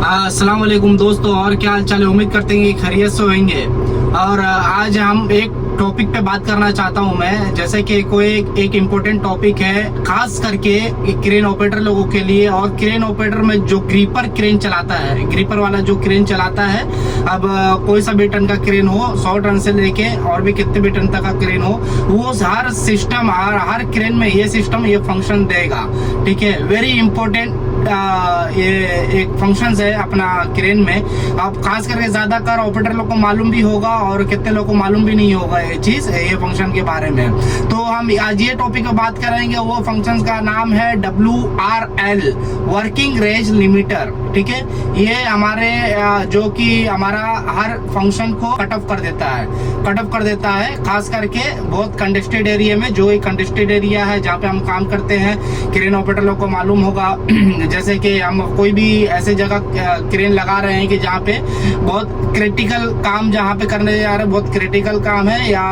अस्सलाम वालेकुम दोस्तों, और क्या हाल चाल है। उम्मीद करते हैं कि खैरियत से होंगे। और आज हम एक टॉपिक पे बात करना चाहता हूं मैं, जैसे कि कोई एक इम्पोर्टेंट टॉपिक है, खास करके क्रेन ऑपरेटर लोगों के लिए। और क्रेन ऑपरेटर में जो ग्रीपर क्रेन चलाता है, ग्रीपर वाला जो क्रेन चलाता है, अब कोई सा भी टन का क्रेन हो, 100 टन से लेके और भी कितने भी टन तक का क्रेन हो, वो हर सिस्टम हर क्रेन में ये सिस्टम ये फंक्शन देगा। ठीक है, वेरी इंपॉर्टेंट ये एक फंक्शन है अपना क्रेन में। अब खास करके ज्यादातर ऑपरेटर लोग को मालूम भी होगा और कितने लोग को मालूम भी नहीं होगा ये चीज, ये फंक्शन के बारे में। तो हम आज ये टॉपिक पे बात करेंगे। वो फंक्शन का नाम है WRL, वर्किंग रेंज लिमिटर। ठीक है, ये हमारे जो कि हमारा हर फंक्शन को कट ऑफ कर देता है, खास करके बहुत कंजेस्टेड एरिया में। जो एक कंजेस्टेड एरिया है जहाँ पे हम काम करते हैं, क्रेन ऑपरेटर लोग को मालूम होगा। जैसे कि हम कोई भी ऐसे जगह क्रेन लगा रहे हैं कि जहाँ पे बहुत क्रिटिकल काम जहाँ पे करने जा रहे हैं, बहुत क्रिटिकल काम है, या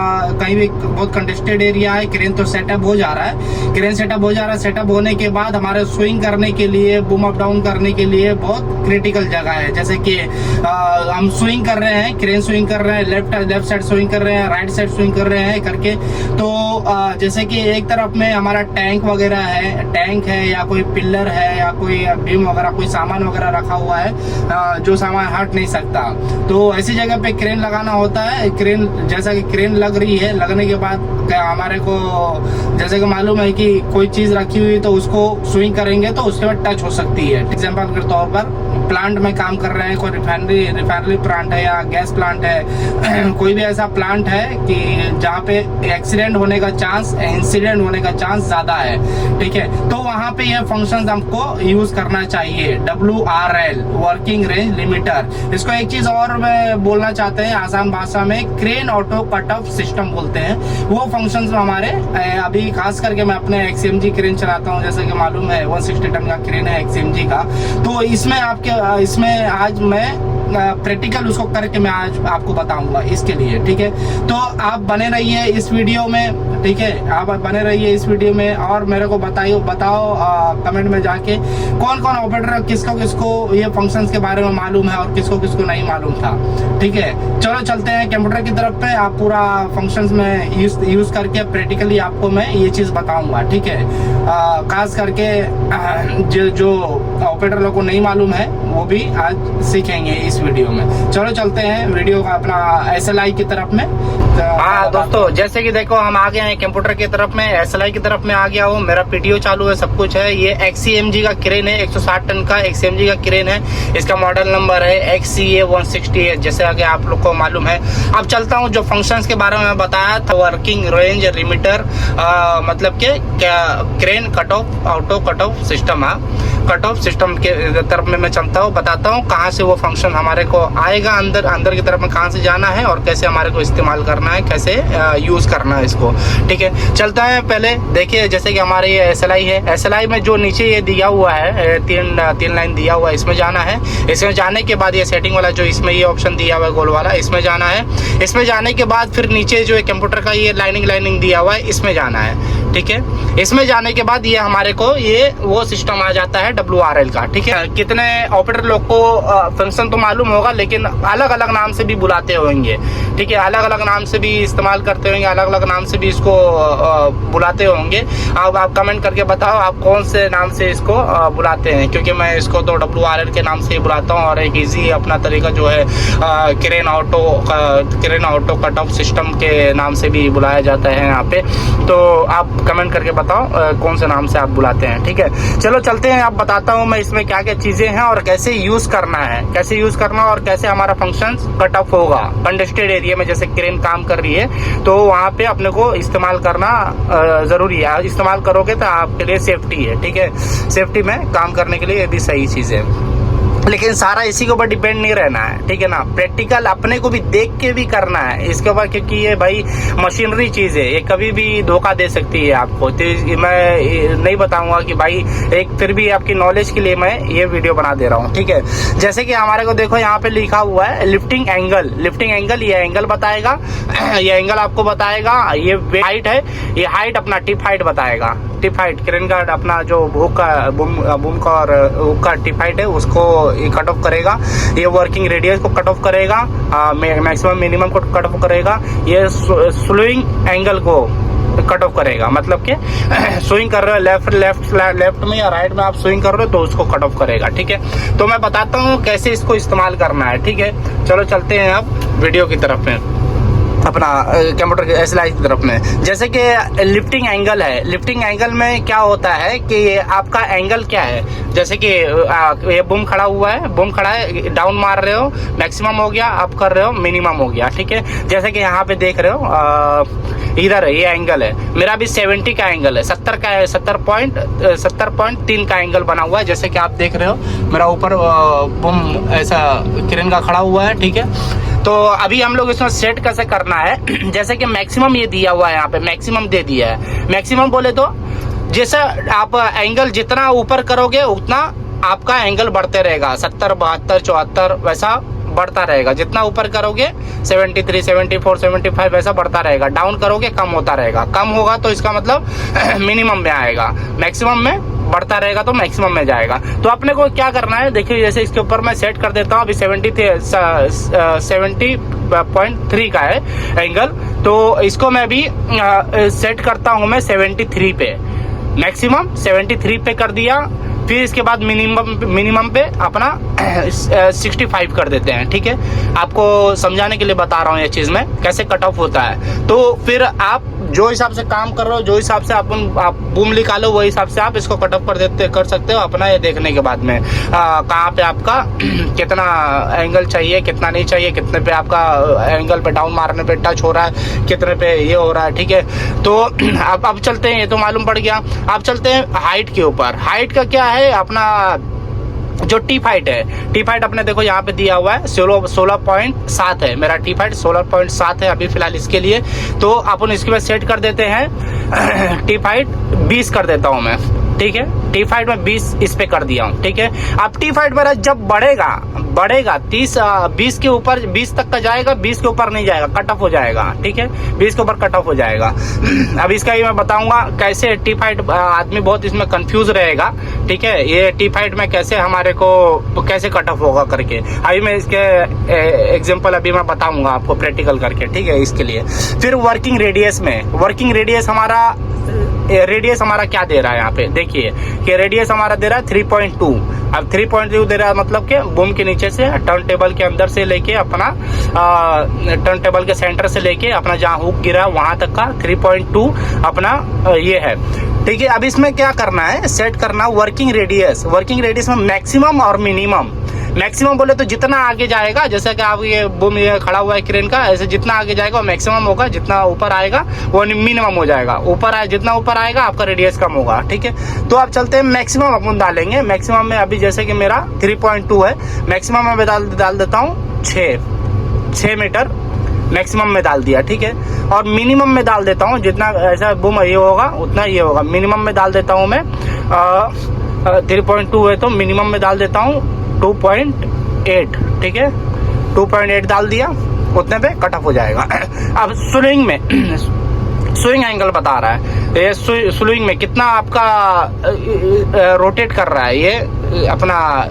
कहीं भी बहुत कंजेस्टेड एरिया है, क्रेन तो सेटअप हो जा रहा है। क्रेन सेटअप हो जा रहा है, सेटअप होने के बाद हमारे स्विंग करने के लिए, बूम अप डाउन करने के लिए बहुत क्रिटिकल जगह है। जैसे कि हम स्विंग कर रहे हैं, क्रेन स्विंग कर रहे हैं, लेफ्ट साइड स्विंग कर रहे हैं, राइट साइड स्विंग कर रहे हैं करके। तो जैसे कि एक तरफ में हमारा टैंक वगैरह है, टैंक है या कोई पिलर है या कोई बीम वगैरह, कोई सामान वगैरह रखा हुआ है जो सामान हट नहीं सकता। तो ऐसी जगह पे क्रेन लगाना होता है। क्रेन जैसा कि क्रेन लग रही है, लगने के बाद हमारे को जैसे कि मालूम है कि कोई चीज रखी हुई तो उसको स्विंग करेंगे तो उसके बाद टच हो सकती है। एग्जाम्पल के तौर पर प्लांट में काम कर रहे हैं, कोई रिफाइनरी प्लांट है या गैस प्लांट है, कोई भी ऐसा प्लांट है कि जहाँ पे एक्सीडेंट होने का चांस, इंसिडेंट होने का चांस ज्यादा है। ठीक है, तो वहाँ पे यह फंक्शन हमको यूज करना चाहिए, WRL, वर्किंग रेंज लिमिटर। इसको एक चीज और बोलना चाहते हैं आसान भाषा में, crane auto cut off system बोलते हैं। वो फंक्शन हमारे अभी खास करके मैं अपने XCMG क्रेन चलाता हूँ, जैसे कि मालूम है 160 टन का क्रेन है XCMG का। तो इसमें आज मैं प्रैक्टिकल उसको करके मैं आज आपको बताऊंगा इसके लिए। ठीक है, तो आप बने रहिए इस वीडियो में। ठीक है, आप बने रहिए इस वीडियो में और मेरे को बताओ कमेंट में जाके कौन कौन ऑपरेटर किसको ये फंक्शंस के बारे में मालूम है और किसको नहीं मालूम था। ठीक है, चलो चलते हैं कंप्यूटर की तरफ पे। आप पूरा फंक्शंस में यूज करके प्रैक्टिकली आपको मैं ये चीज बताऊंगा। ठीक है, खास करके जो ऑपरेटर लोग को नहीं मालूम है वो भी आज सीखेंगे इस वीडियो में। चलो चलते हैं वीडियो का अपना SLI की तरफ में। हाँ दोस्तों, जैसे कि देखो हम आ गए हैं कंप्यूटर की तरफ में, SLI की तरफ में आ गया हूँ। मेरा PTO चालू है, सब कुछ है। ये XCMG का क्रेन है, 160 टन का XCMG का क्रेन है। इसका मॉडल नंबर है XCA 160, जैसे आगे आप लोग को मालूम है। अब चलता हूँ जो फंक्शंस के बारे में बताया था, वर्किंग रेंज लिमिटर, मतलब के crane cut off, auto cut off system है। कट ऑफ सिस्टम के तरफ में मैं चलता हूँ, बताता हूँ कहाँ से वो फंक्शन हमारे को आएगा, अंदर की तरफ में कहाँ से जाना है और कैसे हमारे को इस्तेमाल करना है, कैसे यूज करना है इसको। ठीक है, चलता है। पहले देखिए, जैसे कि हमारे ये SLI है, SLI में जो नीचे ये दिया हुआ है, तीन लाइन दिया हुआ है, इसमें जाना है। इसमें जाने के बाद ये सेटिंग वाला जो इसमें ये ऑप्शन दिया हुआ है गोल वाला, इसमें जाना है। इसमें जाने के बाद फिर नीचे जो कंप्यूटर का ये लाइनिंग दिया हुआ है, इसमें जाना है। ठीक है, इसमें जाने के बाद ये हमारे को ये वो सिस्टम आ जाता है WRL का। ठीक है, कितने ऑपरेटर लोग को फंक्शन तो मालूम होगा, लेकिन अलग अलग नाम से भी बुलाते होंगे। ठीक है, अलग अलग नाम से भी इस्तेमाल करते होंगे, अलग अलग नाम से भी इसको बुलाते होंगे। अब आप कमेंट करके बताओ आप कौन से नाम से इसको बुलाते हैं, क्योंकि मैं इसको तो WRL के नाम से ही बुलाता हूँ। और एक ईजी अपना तरीका जो है crane auto cut off system के नाम से भी बुलाया जाता है यहाँ पे। तो आप कमेंट करके बताओ कौन से नाम से आप बुलाते हैं। ठीक है, चलो चलते हैं। आप बताता हूँ मैं इसमें क्या क्या चीजें हैं और कैसे यूज करना है, और कैसे हमारा फंक्शन कट ऑफ होगा कंजेस्टेड एरिया में। जैसे क्रेन काम कर रही है तो वहाँ पे अपने को इस्तेमाल करना जरूरी है। इस्तेमाल करोगे तो आपके लिए सेफ्टी है। ठीक है, सेफ्टी में काम करने के लिए ये भी सही चीज है। लेकिन सारा इसी के ऊपर डिपेंड नहीं रहना है। ठीक है ना, प्रैक्टिकल अपने को भी देख के भी करना है इसके ऊपर, क्योंकि ये भाई मशीनरी चीज है, ये कभी भी धोखा दे सकती है आपको। तो मैं नहीं बताऊंगा कि भाई, एक फिर भी आपकी नॉलेज के लिए मैं ये वीडियो बना दे रहा हूँ। ठीक है, जैसे कि हमारे को देखो यहाँ पे लिखा हुआ है लिफ्टिंग एंगल, ये एंगल बताएगा, ये एंगल आपको बताएगा। ये हाइट है, ये हाइट अपना टिप हाइट बताएगा। टिप हाइट, क्रेन का अपना जो बूम का और हुक का टिप हाइट है उसको कट ऑफ करेगा। ये वर्किंग रेडियस को कट ऑफ करेगा, मैक्सिमम मिनिमम को कट ऑफ करेगा। ये स्लोइंग एंगल को कट ऑफ करेगा, मतलब कि स्विंग कर रहे हो लेफ्ट में या राइट में आप स्विंग कर रहे हो तो उसको कट ऑफ करेगा। ठीक है, तो मैं बताता हूँ कैसे इसको इस्तेमाल करना है। ठीक है, चलो चलते हैं अब वीडियो की तरफ में, अपना कंप्यूटर के एसएलआई की तरफ में। जैसे कि लिफ्टिंग एंगल है, लिफ्टिंग एंगल में क्या होता है कि आपका एंगल क्या है, जैसे कि ये बूम खड़ा हुआ है, बूम खड़ा है, डाउन मार रहे हो, मैक्सिमम हो गया, अप कर रहे हो, मिनिमम हो गया। ठीक है, जैसे कि यहाँ पे देख रहे हो इधर ये एंगल है, मेरा भी 70 का एंगल है, 70 का है, 70.3 का एंगल बना हुआ है। जैसे कि आप देख रहे हो मेरा ऊपर बूम ऐसा क्रेन का खड़ा हुआ है। ठीक है, तो अभी हम लोग इसमें सेट कैसे करना है, जैसे कि मैक्सिमम ये दिया हुआ है, यहाँ पे मैक्सिमम दे दिया है। मैक्सिमम बोले तो जैसा आप एंगल जितना ऊपर करोगे उतना आपका एंगल बढ़ते रहेगा, 70, 72, 74 वैसा बढ़ता रहेगा। जितना ऊपर करोगे 73, 74, 75 वैसा बढ़ता रहेगा। डाउन करोगे कम होता रहेगा, कम होगा तो इसका मतलब मिनिमम में आएगा, मैक्सिमम में बढ़ता रहेगा तो मैक्सिमम में जाएगा। तो अपने को क्या करना है, देखिए जैसे इसके ऊपर मैं सेट कर देता हूँ, अभी 70.3 का है एंगल, तो इसको मैं भी सेट करता हूँ मैं 73 पे, मैक्सिमम 73 पे कर दिया। फिर इसके बाद मिनिमम पे अपना 65 कर देते हैं। ठीक है, आपको समझाने के लिए बता रहा हूँ ये चीज में कैसे कट ऑफ होता है। तो फिर आप जो हिसाब से काम कर रहे हो, जो हिसाब से आप बूम निकालो, वही हिसाब से आप इसको कट ऑफ कर सकते हो अपना ये देखने के बाद में कहाँ पे आपका कितना एंगल चाहिए, कितना नहीं चाहिए, कितने पे आपका एंगल पे डाउन मारने पे टच हो रहा है, कितने पे ये हो रहा है। ठीक है, तो अब चलते हैं, ये तो मालूम पड़ गया। अब चलते हैं हाइट के ऊपर। हाइट का क्या है, अपना जो टिप हाइट है, टिप हाइट अपने देखो यहाँ पे दिया हुआ है 16.7 है, मेरा टिप हाइट 16.7 है अभी फिलहाल इसके लिए। तो अपन इसके बाद सेट कर देते हैं, टिप हाइट 20 कर देता हूँ मैं। ठीक है, टिप हाइट में 20 इस पे कर दिया हूँ। ठीक है, अब टिप हाइट मेरा जब बढ़ेगा 20 के ऊपर, 20 तक का जाएगा, 20 के ऊपर नहीं जाएगा, कट ऑफ हो जाएगा। ठीक है, 20 के ऊपर कट ऑफ हो जाएगा। अब इसका ही मैं बताऊंगा कैसे टिप हाइट, आदमी बहुत इसमें कंफ्यूज रहेगा। ठीक है, ये टिप हाइट में कैसे हमारे को कैसे कट ऑफ होगा करके अभी मैं इसके एग्जांपल अभी मैं बताऊंगा आपको प्रैक्टिकल करके। ठीक है, इसके लिए फिर वर्किंग रेडियस में, वर्किंग रेडियस हमारा क्या दे रहा है, यहाँ पे देखिए कि रेडियस हमारा दे रहा है 3.2। अब 3.2 दे रहा है मतलब कि बूम के नीचे से टर्न टेबल के अंदर से लेके अपना टर्न टेबल के सेंटर से लेके अपना जहाँ हुक गिरा वहां तक का 3.2 अपना ये है। ठीक है, अब इसमें क्या करना है, सेट करना वर्किंग रेडियस। वर्किंग रेडियस में मैक्सिमम और मिनिमम। मैक्सिमम बोले तो जितना आगे जाएगा, जैसे कि आप ये बूम ये खड़ा हुआ है क्रेन का, ऐसे जितना आगे जाएगा वो मैक्सिमम होगा, जितना ऊपर आएगा वो मिनिमम हो जाएगा। जितना ऊपर आएगा आपका रेडियस कम होगा। ठीक है, तो आप चलते हैं मैक्सिमम अपन डालेंगे। मैक्सिमम में अभी जैसे कि मेरा 3.2 है, मैक्सिमम में डाल देता हूँ 6 मीटर मैक्सिमम में डाल दिया। ठीक है, और मिनिमम में डाल देता हूँ जितना ऐसा बूम ये होगा उतना ये होगा। मिनिमम में डाल देता हूँ मैं 3.2 है तो मिनिमम में डाल देता हूँ 2.8। ठीक है, 2.8 डाल दिया, उतने पे कट ऑफ हो जाएगा। अब स्विंग में स्विंग एंगल बता रहा है, ये स्विंग में कितना आपका रोटेट कर रहा है, ये अपना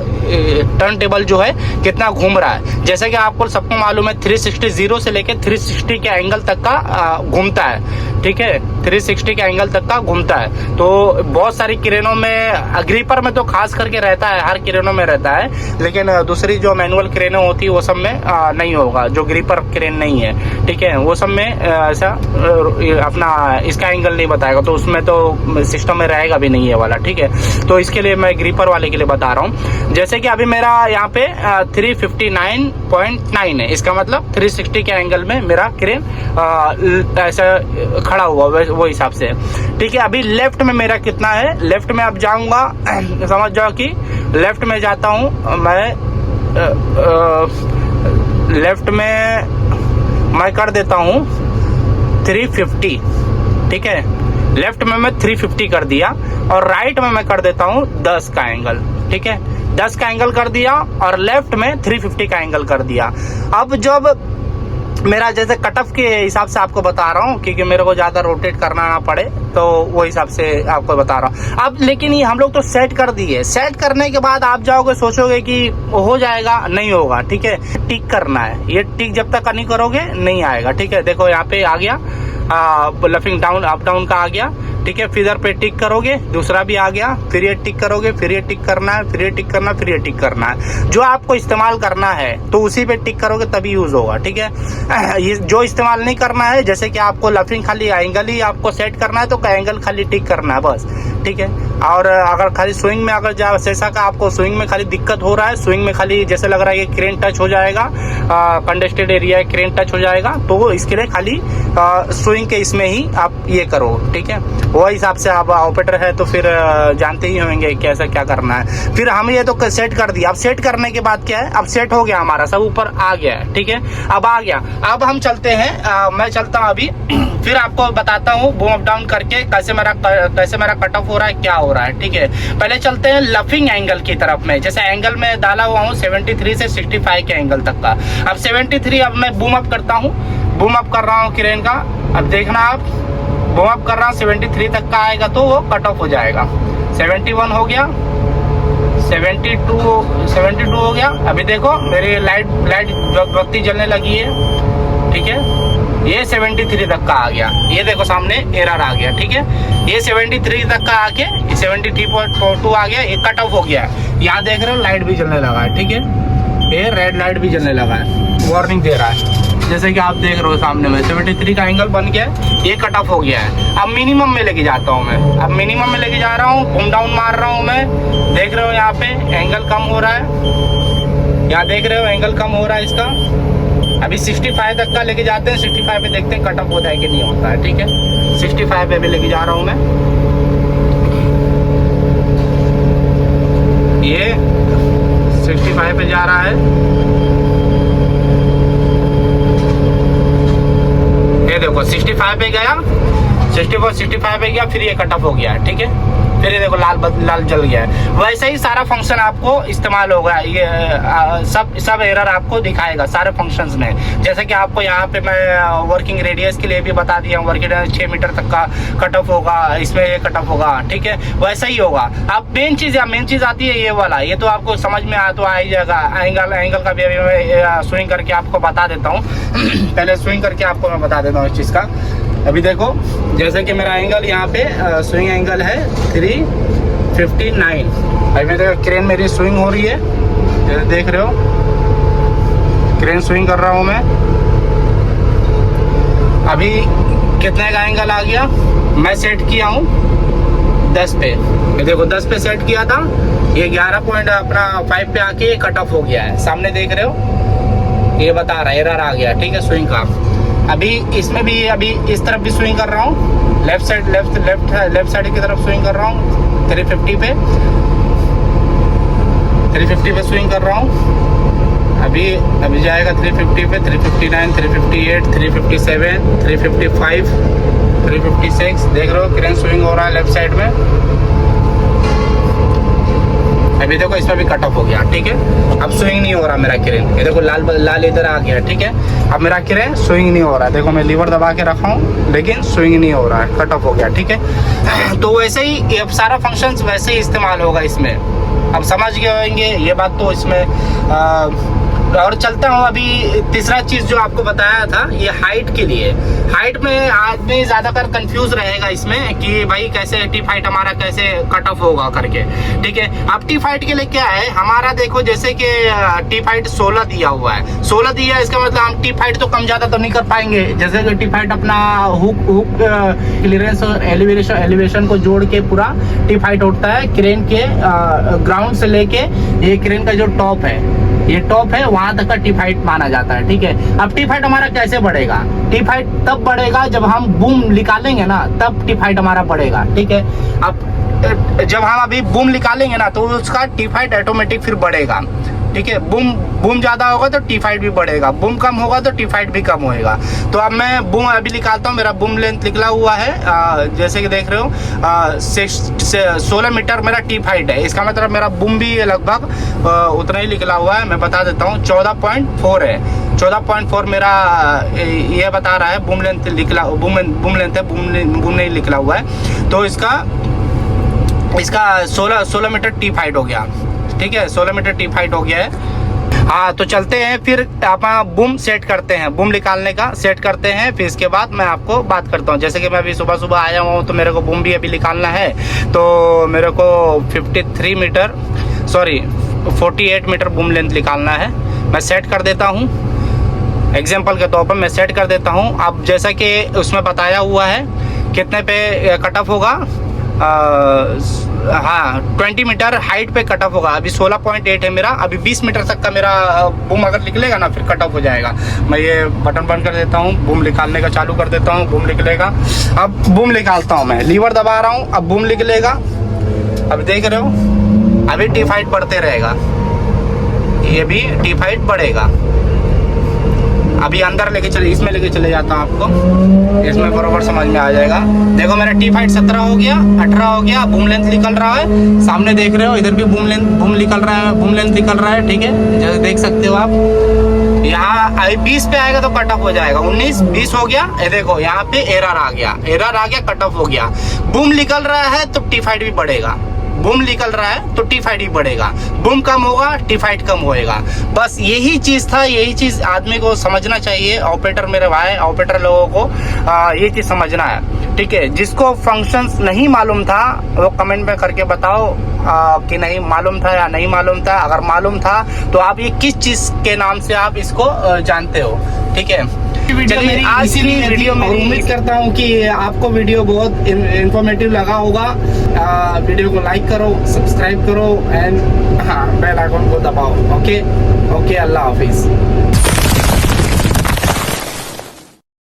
टर्न टेबल जो है कितना घूम रहा है। जैसे कि आपको सबको मालूम है 360 0 से लेके 360 के एंगल तक का घूमता है। ठीक है, 360 के एंगल तक का घूमता है। तो बहुत सारी क्रेनों में, ग्रीपर में तो खास करके रहता है, हर क्रेनों में रहता है, लेकिन दूसरी जो मैनुअल क्रेनें होती है वो सब में नहीं होगा, जो ग्रीपर क्रेन नहीं है। ठीक है, वो सब में ऐसा अपना इसका एंगल नहीं बताएगा, तो उसमें तो सिस्टम में रहेगा भी नहीं है वाला। ठीक है, तो इसके लिए मैं ग्रीपर वाले के लिए बता रहा हूँ। जैसे कि अभी मेरा यहाँ पे 359.9 है, इसका मतलब 360 के एंगल में मेरा क्रेन ऐसा खड़ा हुआ वो हिसाब से। ठीक है, अभी लेफ्ट में मेरा कितना है, लेफ्ट में अब जाऊंगा, समझ जाओ कि लेफ्ट में जाता हूं मैं, लेफ्ट में मैं कर देता हूं 350। ठीक है, लेफ्ट में मैं 350 कर दिया और राइट में मैं कर देता हूं 10 का एंगल। ठीक है, 10 का एंगल कर दिया और लेफ्ट में 350 का एंगल कर दिया। अब जब मेरा जैसे कट ऑफ के हिसाब से आपको बता रहा हूँ, क्योंकि मेरे को ज्यादा रोटेट करना ना पड़े, तो वो हिसाब से आपको बता रहा हूँ। अब लेकिन ये हम लोग तो सेट कर दिए, सेट करने के बाद आप जाओगे सोचोगे कि हो जाएगा, नहीं होगा, ठीक है। टिक करना है, ये टिक जब तक नहीं करोगे नहीं आएगा, ठीक है। देखो यहाँ पे आ गया, लफिंग डाउन अप डाउन का आ गया, ठीक है। फिर इधर पे टिक करोगे, दूसरा भी आ गया, फिर ये टिक करोगे, फिर ये टिक करना है, फिर ये टिक करना, फिर ये टिक करना है। जो आपको इस्तेमाल करना है तो उसी पे टिक करोगे तभी यूज होगा, ठीक है। ये जो इस्तेमाल नहीं करना है, जैसे कि आपको लफिंग खाली एंगल ही आपको सेट करना है तो एंगल खाली टिक करना है बस, ठीक है। और अगर खाली स्विंग में अगर जैसा का आपको स्विंग में खाली दिक्कत हो रहा है, स्विंग में खाली जैसे लग रहा है कि क्रेन टच हो जाएगा, कंडेस्टेड एरिया है, क्रेन टच हो जाएगा, तो इसके लिए खाली स्विंग के इसमें ही आप ये करो, ठीक है। वो हिसाब से आप ऑपरेटर है तो फिर जानते ही होंगे कैसा क्या करना है। फिर हम ये तो सेट कर दिया। अब सेट करने के बाद क्या है, अब सेट हो गया, हमारा सब ऊपर आ गया है, ठीक है। अब आ गया, अब हम चलते हैं, मैं चलता हूँ अभी फिर आपको बताता हूँ बूम अप डाउन करके कैसे मेरा कट ऑफ हो रहा है, क्या हो रहा है, ठीक है। पहले चलते हैं लफिंग एंगल की तरफ में। जैसे एंगल में डाला हुआ हूँ 73 से 65 के एंगल तक का। अब 73 अब मैं बूम अप करता हूँ, बूम अप कर रहा हूँ क्रेन का। अब देखना आप, बूम अप कर रहा हूँ 73 तक का आएगा तो वो कट ऑफ हो जाएगा। 71 हो गया, 72 हो गया। अभी देखो मेरी लाइट बत्ती जलने लगी है, ठीक है। ये 73 तक का आ गया, ये देखो सामने एरर आ गया, ठीक है। ये 73 तक का आके 73.42 आ गया, ये कट ऑफ हो गया है। यहाँ देख रहे हो लाइट भी जलने लगा है, ठीक है। ये रेड लाइट भी जलने लगा है, वार्निंग दे रहा है। जैसे कि आप देख रहे हो सामने में 73 का एंगल बन गया है, ये कट ऑफ हो गया है। अब मिनिमम में लेके जाता हूँ मैं, अब मिनिमम में लेके जा रहा हूँ, बूम डाउन मार रहा हूँ मैं। देख रहे हो यहाँ पे एंगल कम हो रहा है, यहाँ देख रहे हो एंगल कम हो रहा है इसका। अभी 65 तक का लेके जाते हैं, 65 पे देखते हैं कट ऑफ होता है कि नहीं होता है, ठीक है। 65 पे भी लेके जा रहा हूँ मैं, ये 65 पे जा रहा है। ये देखो 65 पे गया, 65 पे गया, फिर ये कट ऑफ हो गया है, ठीक है। फिर ये देखो लाल जल गया है। वैसे ही सारा फंक्शन आपको इस्तेमाल होगा, ये सब एरर आपको दिखाएगा सारे फंक्शंस में। जैसे कि आपको यहाँ पे मैं वर्किंग रेडियस के लिए भी बता दिया हूँ, वर्किंग 6 मीटर तक का कट ऑफ होगा, इसमें ये कट ऑफ होगा, ठीक है। वैसा ही होगा। अब मेन चीज आती है ये वाला, ये तो आपको समझ में आ तो आ ही जाएगा। एंगल का भी अभी मैं स्विंग करके आपको बता देता हूँ। पहले स्विंग करके आपको मैं बता देता हूँ इस चीज का। अभी देखो जैसे कि मेरा एंगल यहाँ पे स्विंग एंगल है 359। अभी मेरे क्रेन मेरी स्विंग हो रही है, जैसे देख रहे हो क्रेन स्विंग कर रहा हूँ मैं। अभी कितने का एंगल आ गया, मैं सेट किया हूँ 10 पे। देखो 10 पे सेट किया था, ये 11.5 पे आके कट ऑफ हो गया है। सामने देख रहे हो ये बता रहा है एरर आ गया, ठीक है, स्विंग का। अभी इसमें भी अभी इस तरफ भी स्विंग कर रहा हूँ, लेफ्ट साइड की तरफ स्विंग कर रहा हूँ 350 पे स्विंग कर रहा हूँ। अभी जाएगा 350 पे, 359, 358, 357, 355, 356। देख रहे हो क्रेन स्विंग हो रहा है लेफ्ट साइड में। अभी देखो इसमें भी कट ऑफ हो गया, ठीक है। अब स्विंग नहीं हो रहा मेरा क्रेन, ये देखो लाल इधर आ गया, ठीक है। अब मेरा क्रेन स्विंग नहीं हो रहा है, देखो मैं लीवर दबा के रखा हूँ लेकिन स्विंग नहीं हो रहा है, कट ऑफ हो गया, ठीक है। तो वैसे ही ये सारा फंक्शंस वैसे ही इस्तेमाल होगा इसमें। अब समझ गए होंगे ये बात तो इसमें। और चलता हूँ अभी तीसरा चीज जो आपको बताया था, ये हाइट के लिए। हाइट में आदमी ज्यादातर कंफ्यूज रहेगा इसमें कि भाई कैसे टिप हाइट हमारा कैसे कट ऑफ होगा करके, ठीक है। अब टिप हाइट के लिए क्या है हमारा, देखो जैसे कि टिप हाइट 16 दिया हुआ है, 16 दिया है, इसका मतलब हम टिप हाइट तो कम ज्यादा तो नहीं कर पाएंगे। जैसे कि टिप हाइट अपना हुक क्लियरेंस और एलिवेशन को जोड़ के पूरा टिप हाइट उठता है क्रेन के ग्राउंड से लेके ये क्रेन का जो टॉप है, ये टॉप है, वहां तक का टिप हाइट माना जाता है, ठीक है। अब टिप हाइट हमारा कैसे बढ़ेगा, टिप हाइट तब बढ़ेगा जब हम बूम निकालेंगे ना, तब टिप हाइट हमारा बढ़ेगा, ठीक है। अब जब हम अभी बूम निकालेंगे ना तो उसका टिप हाइट ऑटोमेटिक फिर बढ़ेगा। ठीक है। बूम ज्यादा होगा तो टीफाइड भी बढ़ेगा, बूम कम होगा तो टीफाइड भी कम होएगा। तो अब मैं बूम अभी निकालता हूँ। मेरा बूम लेंथ निकला हुआ है, जैसे कि देख रहे हो 16 मीटर मेरा टीफाइड है। इसका मतलब मेरा बूम भी लगभग उतना ही निकला हुआ है। मैं बता देता हूँ 14.4 है। 14.4 मेरा ये बता रहा है बूम लेंथ निकला, बूम लेंथ है, बूम नहीं निकला हुआ है। तो इसका 16 मीटर टीफाइड हो गया, ठीक है। 16 मीटर टीफाइड हो गया है। हाँ, तो चलते हैं फिर आप बूम सेट करते हैं, बूम निकालने का सेट करते हैं। फिर इसके बाद मैं आपको बात करता हूँ। जैसे कि मैं अभी सुबह आया हूँ तो मेरे को बूम भी अभी निकालना है। तो मेरे को 48 मीटर बूम लेंथ निकालना है। मैं सेट कर देता हूँ, एग्जाम्पल के तौर पर मैं सेट कर देता हूँ। अब जैसा कि उसमें बताया हुआ है कितने पे कट ऑफ होगा, हाँ 20 मीटर हाइट पे कट ऑफ होगा। अभी 16.8 है मेरा, अभी 20 मीटर तक का मेरा बूम अगर निकलेगा ना फिर कट ऑफ हो जाएगा। मैं ये बटन बंद कर देता हूँ, बूम निकालने का चालू कर देता हूँ। बूम निकलेगा, अब बूम निकालता हूँ मैं, लीवर दबा रहा हूँ, अब बूम निकलेगा। अब देख रहे हो अभी टीफाइड बढ़ते रहेगा, ये भी टीफाइड बढ़ेगा। अभी अंदर लेके चले, इसमें लेके चले जाता हूँ आपको, इसमें बरोबर समझ में आ जाएगा। देखो मेरा टीफाइड 17 हो गया, 18 हो गया, बूम लेंथ निकल रहा है। सामने देख रहे हो इधर भी बूम निकल रहा है, बूम लेंथ निकल रहा है, ठीक है, जैसे देख सकते हो आप। यहाँ 20 पे आएगा तो कट ऑफ हो जाएगा। 19 20 हो गया, ये देखो यहाँ पे एरर आ गया, कट ऑफ हो गया। बूम निकल रहा है तो टीफाइड भी बढ़ेगा, बूम निकल रहा है तो टीफाइड भी बढ़ेगा, बूम कम होगा टीफाइड कम होएगा। बस यही चीज था, यही चीज आदमी को समझना चाहिए। ऑपरेटर मेरे भाई, ऑपरेटर लोगों को ये चीज समझना है, ठीक है। जिसको फंक्शंस नहीं मालूम था वो कमेंट में करके बताओ कि नहीं मालूम था या नहीं मालूम था। अगर मालूम था तो आप ये किस चीज के नाम से आप इसको जानते हो, ठीक है। चलिए आज की वीडियो में उम्मीद करता हूँ कि आपको वीडियो बहुत इंफॉर्मेटिव लगा होगा। वीडियो को लाइक करो, सब्सक्राइब करो एंड बेल आइकन को दबाओ। ओके, अल्लाह हाफिज।